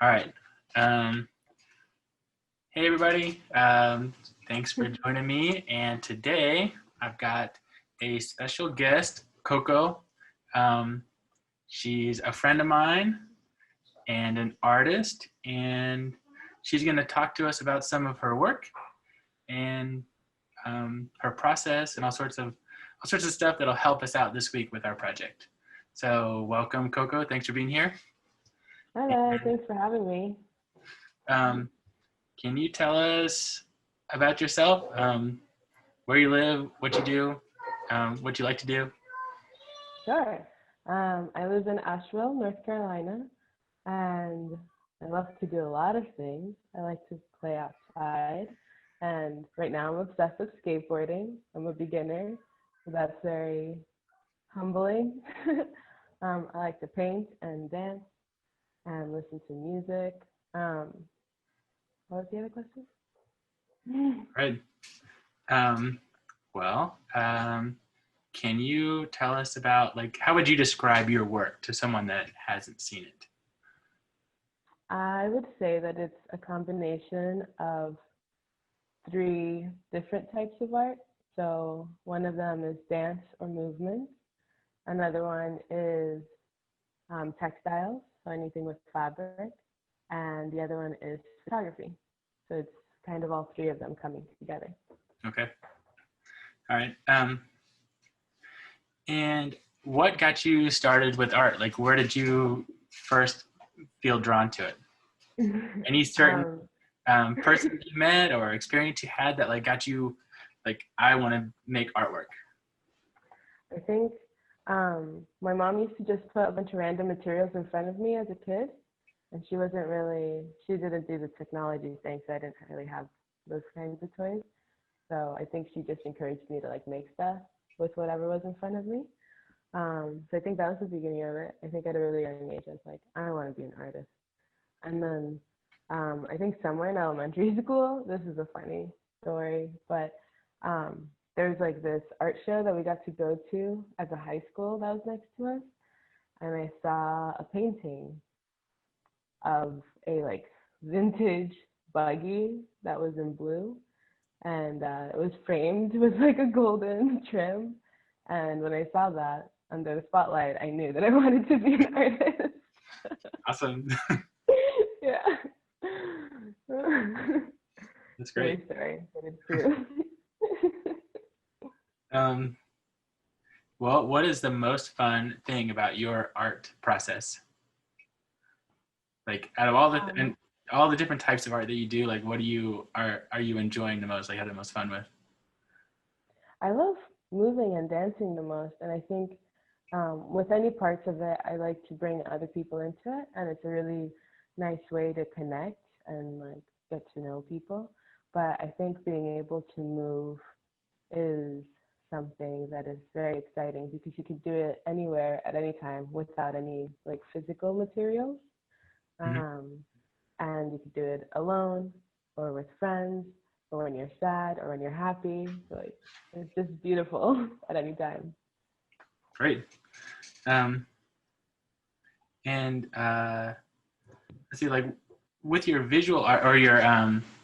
All right. Hey, everybody. Thanks for joining me. And today I've got a special guest, Coco. She's a friend of mine and an artist, and she's going to talk to us about some of her work and her process and all sorts of stuff that'll help us out this week with our project. So, welcome, Coco. Thanks for being here. Hello, thanks for having me. Can you tell us about yourself, where you live, what you do, what you like to do? Sure. I live in Asheville, North Carolina, and I love to do a lot of things. I like to play outside, and right now I'm obsessed with skateboarding. I'm a beginner, so that's very humbling. I like to paint and dance and listen to music. What was the other question? Right. Can you tell us about, how would you describe your work to someone that hasn't seen it? I would say that it's a combination of 3 different types of art. So one of them is dance or movement. Another one is textiles, so anything with fabric. And the other one is photography. So it's kind of all 3 of them coming together. Okay. All right. And what got you started with art? Like, where did you first feel drawn to it? Any certain person you met or experience you had that got you I want to make artwork? I think my mom used to just put a bunch of random materials in front of me as a kid, and she didn't do the technology thing, so I didn't really have those kinds of toys. So I think she just encouraged me to make stuff with whatever was in front of me. So I think that was the beginning of it. I think at a really young age, I was like, I want to be an artist. And then I think somewhere in elementary school, this is a funny story, but there was this art show that we got to go to as a high school that was next to us. And I saw a painting of a vintage buggy that was in blue. And it was framed with a golden trim. And when I saw that under the spotlight, I knew that I wanted to be an artist. Awesome. Yeah. That's great. Sorry, but it's true. Well, what is the most fun thing about your art process? Out of all the different types of art that you do, what are you enjoying the most? Have the most fun with? I love moving and dancing the most, and I think with any parts of it, I like to bring other people into it, and it's a really nice way to connect and get to know people. But I think being able to move is something that is very exciting because you could do it anywhere at any time without any physical materials. And you could do it alone or with friends or when you're sad or when you're happy. So it's just beautiful at any time. Great. And let's see, with your visual art or your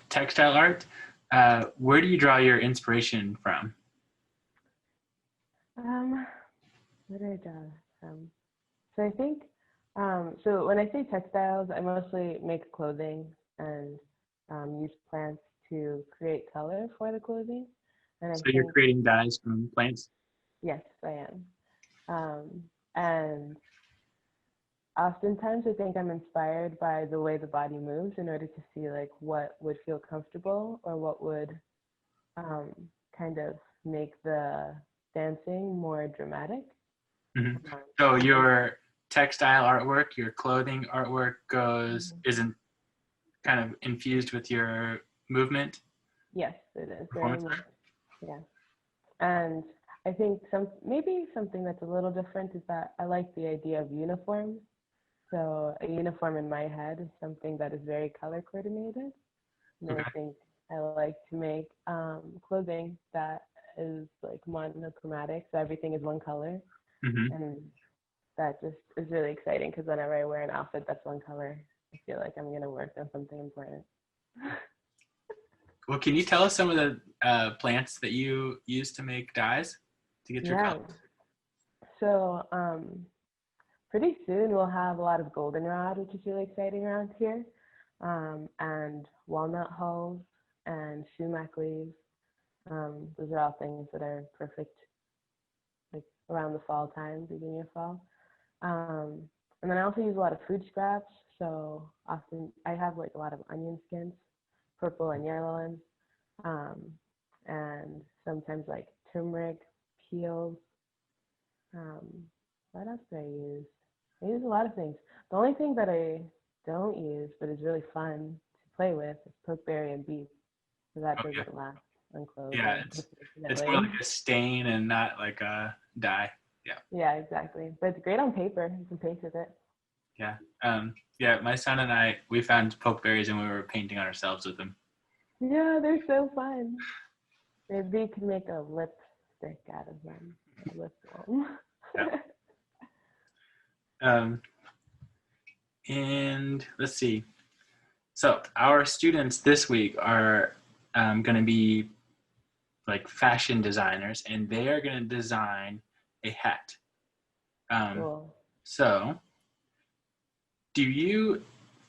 textile art, where do you draw your inspiration from? Where did I draw from? So I think, so when I say textiles, I mostly make clothing and use plants to create color for the clothing. And so you're creating dyes from plants? Yes, I am. And oftentimes I think I'm inspired by the way the body moves in order to see what would feel comfortable or what would kind of make the dancing more dramatic. Mm-hmm. So your textile artwork, your clothing artwork isn't kind of infused with your movement? Yes, it is very much. Yeah. And I think maybe something that's a little different is that I like the idea of uniforms. So a uniform in my head is something that is very color coordinated. And I think I like to make clothing that is monochromatic, so everything is one color. And that just is really exciting because whenever I wear an outfit that's one color, I feel like I'm gonna work on something important. Well, can you tell us some of the plants that you use to make dyes to get your Yeah. colors? So pretty soon we'll have a lot of goldenrod, which is really exciting around here, and walnut hulls and sumac leaves. Those are all things that are perfect, like around the fall time, beginning of fall. Um, and then I also use a lot of food scraps. So often I have like a lot of onion skins, purple and yellow ones, um, and sometimes like turmeric peels. Um, what else do I use? I use a lot of things. The only thing that I don't use, but is really fun to play with, is pokeberry and beef. So that Okay. doesn't last on clothes, Yeah, it's more unfortunately. like a stain and not like a dye. Yeah. Yeah, exactly. But it's great on paper. You can paint with it. Yeah. Yeah, my son and I, we found pokeberries and we were painting on ourselves with them. Yeah, they're so fun. Maybe you can make a lipstick out of them. A lip balm. Yeah. Um, and let's see. So our students this week are going to be like fashion designers, and they are going to design a hat. Cool. So do you,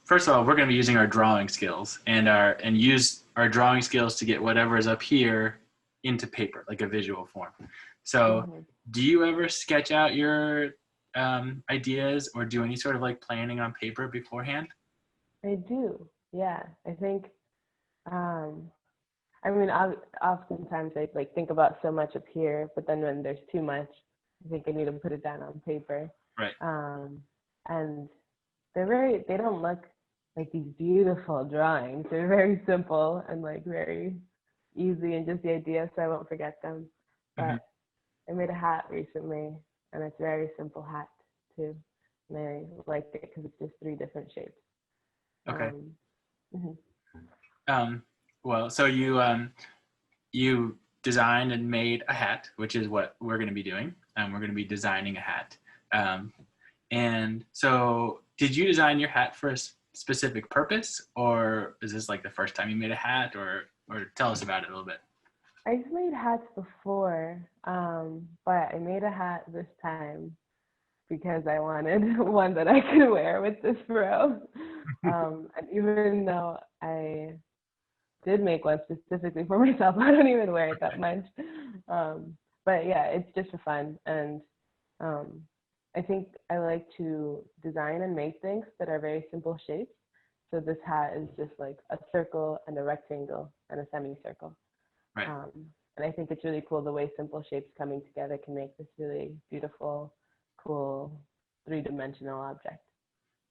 first of all, we're going to be using our drawing skills and use our drawing skills to get whatever is up here into paper, like a visual form. So Hmm. do you ever sketch out your ideas or do any sort of like planning on paper beforehand? I do. Yeah, I think. Um, I mean, oftentimes I like think about so much up here, but then when there's too much, I think I need to put it down on paper. Right. Um, and they don't look like these beautiful drawings. They're very simple and like very easy and just the idea, so I won't forget them. Mm-hmm. But I made a hat recently, and it's a very simple hat too, and I liked it because it's just three different shapes. Okay. Um, mhm. Um, well, so you designed and made a hat, which is what we're going to be doing. We're going to be designing a hat. Um, and so, did you design your hat for a specific purpose, or is this like the first time you made a hat, or tell us about it a little bit? I've made hats before, but I made a hat this time because I wanted one that I could wear with this fro. And even though I did make one specifically for myself, I don't even wear it that much. But yeah, it's just for fun. And um, I think I like to design and make things that are very simple shapes. So this hat is just like a circle and a rectangle and a semicircle. Right. Um, and I think it's really cool the way simple shapes coming together can make this really beautiful, cool, three-dimensional object.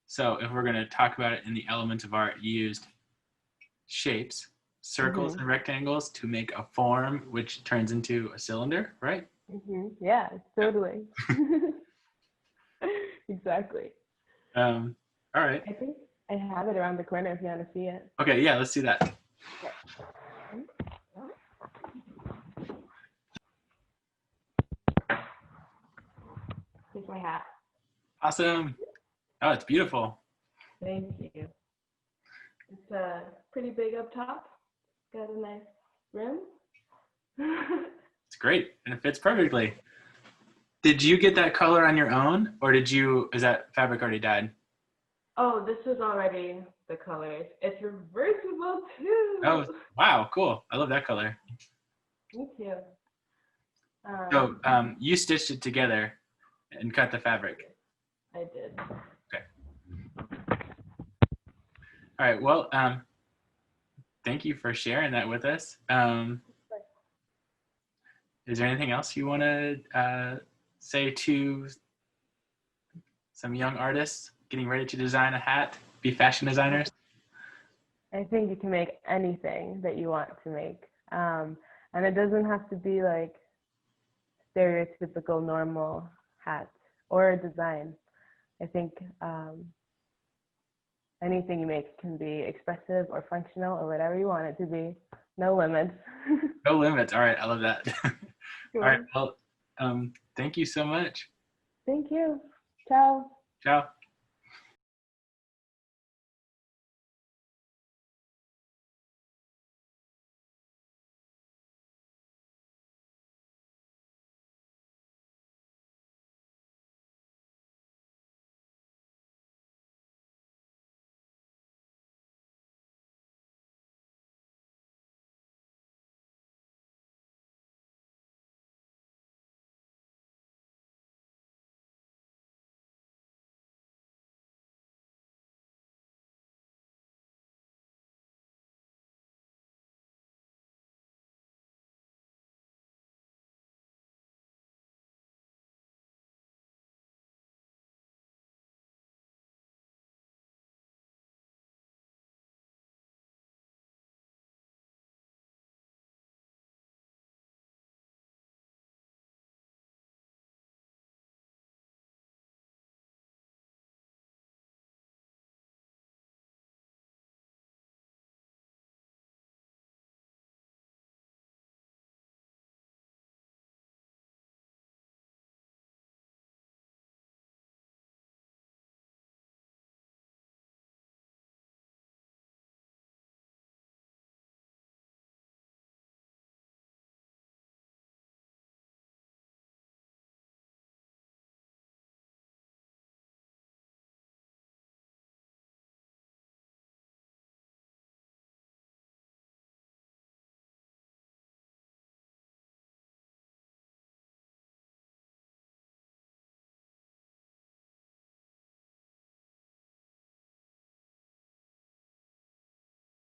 So, if we're going to talk about it in the elements of art, you used shapes, circles, Mhm. and rectangles to make a form, which turns into a cylinder, right? Mhm. Yeah, Yeah. totally. Exactly. Um, all right. I think I have it around the corner if you want to see it. Okay. Yeah. Let's do that. Okay. Here's my hat. Awesome. Oh, it's beautiful. Thank you. It's pretty big up top. Got a nice rim. It's great, and it fits perfectly. Did you get that color on your own, or is that fabric already dyed? Oh, this is already the colors. It's reversible too. Oh, wow, cool. I love that color. Me too. So Um, you stitched it together and cut the fabric. I did. Okay. All right. Well, thank you for sharing that with us. Is there anything else you want to say to some young artists getting ready to design a hat, be fashion designers? I think you can make anything that you want to make. And it doesn't have to be like stereotypical normal hats or a design. I think anything you make can be expressive or functional or whatever you want it to be. No limits. No limits. All right. I love that. All right. Cool. Well, thank you so much. Thank you. Ciao. Ciao.